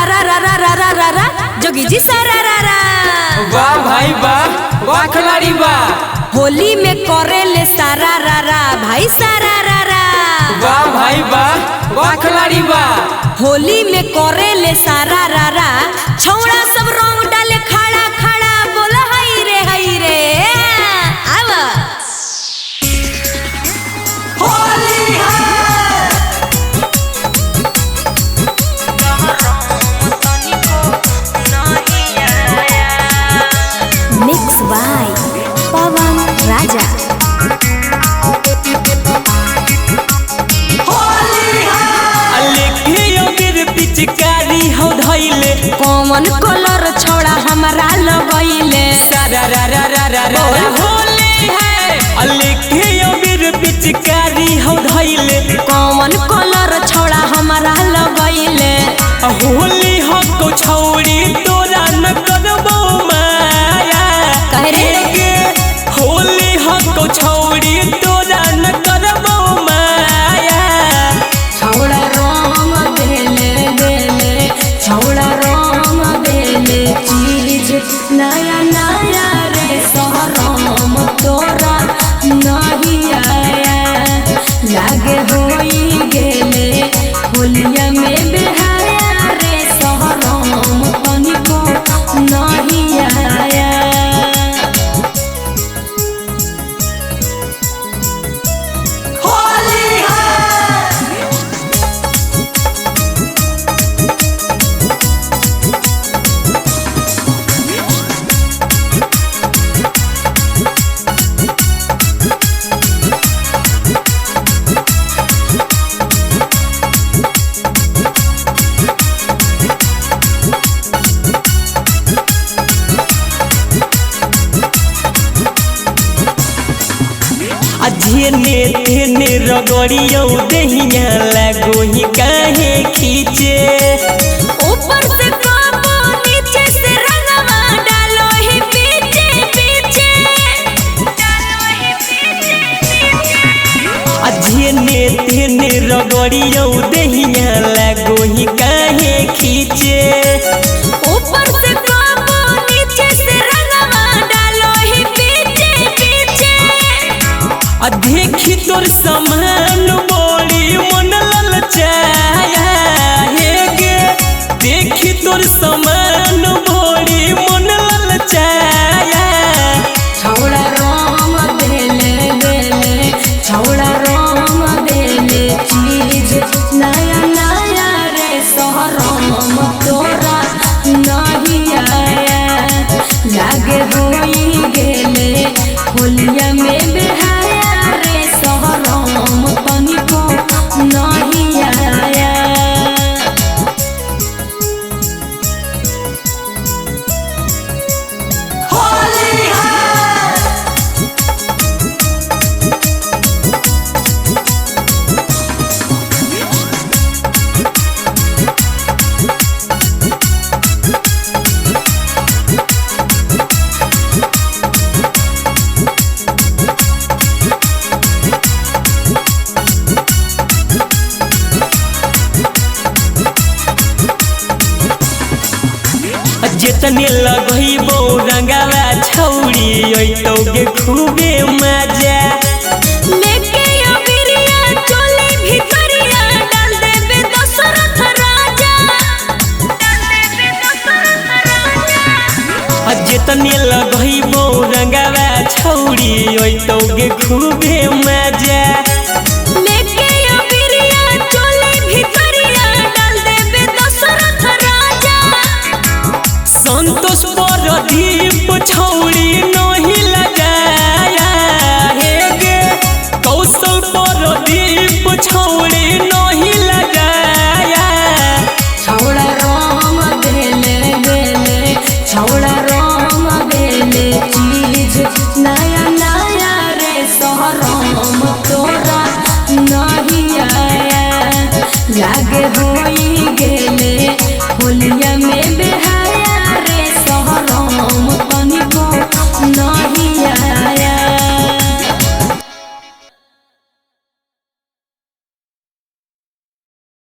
रा जोगी जी सारा रा रा। वाह भाई वाह, वाह खिलाड़ी वाह। होली में करे ले सारा रा रा भाई सारा रा रा। वाह भाई वाह, वाह खिलाड़ी वाह। होली में करे ले सारा रा रा, छौड़ा सब रंग डाले खड़ा खड़ा, बोला हाय रे आवा। होली है। मिक्स बाय पवन राजा। पिचकारी हो धइले कौन कलर छौड़ा हमारा लगइले। सारा रा रा रा रा रा होली है। अलेखे अबीर पिचकारी हो धइले कौन कलर छौड़ा हमारा लगइले। होली हो को छौड़ी तोरा न करबो माया। कहे रे होली हो को छौड़ी तोरा न करबो माया। छौड़ा रंग देले छौड़ा रंग देले चीज नया नया रे सहरम तोरा नहीं आया। लागे होई गेले होलिया में बेहाया रे सहरम तनिको नहीं आया। अध्यने तेने रगड़ियो दहिया लगो ही काहे खींचे। ऊपर से काबो नीचे से रंगवा डालो ही पीछे पीछे डालो ही पीछे। अध्यने तेने रगड़ियो दहिया लगो ही काहे खींचे। ऊपर से काबो नीचे से रंगवा डालो ही पीछे पीछे। देखी तोर समान बड़ी मन ललचाया हे गे। देखी तोर समान बड़ी मन ललचाया। छौड़ा रंग देले छौड़ा रंग देले चीज नया नया रे सहरम तोरा नहीं आया। लागे होई गेले होलिया में बेहाया रे सहरम तनिको नहीं आया। जितने लगइबो रंगावा छौड़ी ओइतोगे खूबे मजा। लेके अबिरिया चोली भितरिया डाल देबे दशरथ राजा डाल देबे दशरथ राजा। जितने लगइबो रंगावा छौड़ी ओइतोगे खूबे मजा। लेके अबिरिया चोली भितरिया डाल देबे दशरथ राजा। संतोष परदीप छौड़ी नहीं लगाया हे गे। कौशल परदीप छौड़ी नहीं लगाया। छौड़ा रंग देले छौड़ा रंग देले चीज नया नया रे सहरम तोरा नहीं आया। लागे